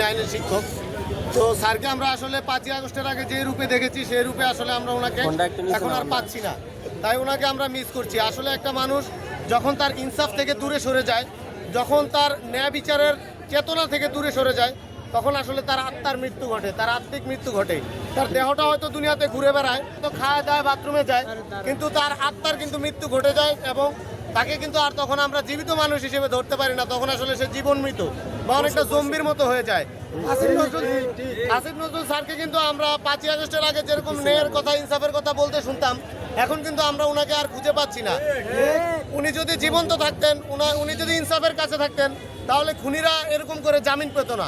তিনি আইনের শিক্ষক। তো স্যারকে আমরা আসলে 5ই আগস্টের আগে যে রূপে দেখেছি সেই রূপে আসলে আমরা ওনাকে এখন আর পাচ্ছি না, তাই ওনাকে আমরা মিস করছি। আসলে একটা মানুষ যখন তার ইনসাফ থেকে দূরে সরে যায়, যখন তার ন্যায় বিচারের চেতনা থেকে দূরে সরে যায়, তখন আসলে তার আত্মার মৃত্যু ঘটে, তার আত্মিক মৃত্যু ঘটে। তার দেহটা হয়তো দুনিয়াতে ঘুরে বেড়ায়, তো খায় দায় বাথরুমে যায়, কিন্তু তার আত্মার কিন্তু মৃত্যু ঘটে যায় এবং তাকে কিন্তু আর তখন আমরা জীবিত মানুষ হিসেবে ধরতে পারি না। তখন আসলে সে জীবন মৃত বা অনেকটা জম্বির মতো হয়ে যায়। আসিফ নজরুল স্যারকে কিন্তু আমরা 5ই আগস্টের আগে যেরকম ন্যায়ের কথা ইনসাফের কথা বলতে শুনতাম, এখন কিন্তু আমরা ওনাকে আর খুঁজে পাচ্ছি না। উনি যদি জীবন্ত থাকতেন, উনি যদি ইনসাফের কাছে থাকতেন, তাহলে খুনিরা এরকম করে জামিন পেত না।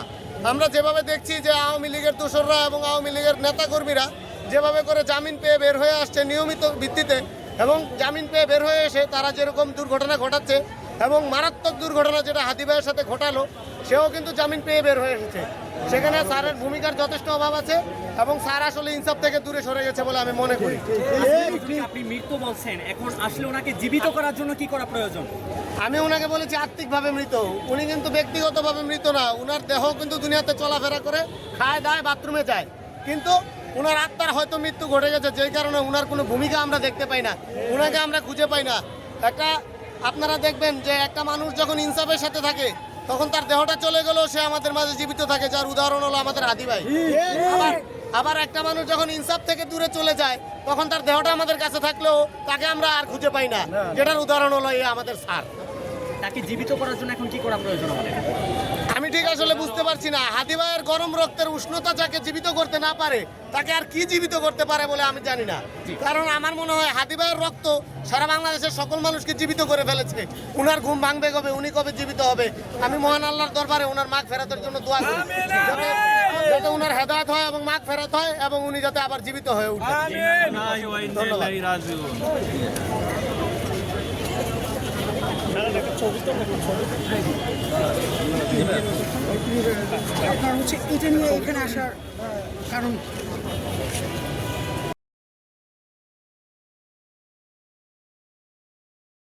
আমরা যেভাবে দেখছি যে আওয়ামী লীগের দোসররা এবং আওয়ামী লীগের নেতাকর্মীরা যেভাবে করে জামিন পেয়ে বের হয়ে আসছে নিয়মিত ভিত্তিতে, এবং জামিন পেয়ে বের হয়ে এসে তারা যেরকম দুর্ঘটনা ঘটাচ্ছে এবং মারাত্মক দুর্ঘটনা যেটা হাদি ভাইয়ের সাথে ঘটালো, সেও কিন্তু জামিন পেয়ে বের হয়ে এসেছে। সেখানে স্যারের ভূমিকার যথেষ্ট অভাব আছে এবং স্যার আসলে ইনসাফ থেকে দূরে সরে গেছে বলে আমি মনে করি। আপনি মৃত্যু বলছেন, এখন আসলে ওনাকে জীবিত করার জন্য কি করা প্রয়োজন? আমি ওনাকে বলেছি আত্মিকভাবে মৃত, উনি কিন্তু ব্যক্তিগতভাবে মৃত না। উনার দেহ কিন্তু দুনিয়াতে চলাফেরা করে, খায় দায়, বাথরুমে যায়, কিন্তু উনার আত্মার হয়তো মৃত্যু ঘটে গেছে, যেই কারণে উনার কোনো ভূমিকা আমরা দেখতে পাই না, উনাকে আমরা খুঁজে পাই না। আপনারা দেখবেন যে একটা মানুষ যখন ইনসাফের সাথে থাকে, তখন তার দেহটা চলে গেলেও সে আমাদের মাঝে জীবিত থাকে, যার উদাহরণ হলো আমাদের হাদি ভাই। আবার একটা মানুষ যখন ইনসাফ থেকে দূরে চলে যায়, তখন তার দেহটা আমাদের কাছে থাকলেও তাকে আমরা আর খুঁজে পাই না, যেটার উদাহরণ হলো এই আমাদের স্যার। তাকে জীবিত করার জন্য এখন কি করা প্রয়োজন আমাদের? আমি ঠিক আসলে বুঝতে পারছি না। হাদি ভাইয়ের গরম রক্তের উষ্ণতা যাকে জীবিত করতে না পারে, তাকে আর কি জীবিত করতে পারে বলে আমি জানি না। কারণ আমার মনে হয় হাদি ভাইয়ের রক্ত সারা বাংলাদেশের সকল মানুষকে জীবিত করে ফেলেছে। উনার ঘুম ভাঙবে কবে, উনি কবে জীবিত হবে? আমি মহান আল্লাহর দরবারে ওনার মাগ ফেরাতের জন্য দোয়া করি, যাতে উনার হেদায়েত হয় এবং মাগ ফেরাত হয় এবং উনি যাতে আবার জীবিত হয়ে উঠে। আপনার হচ্ছে এটা নিয়ে এখানে আসার কারণ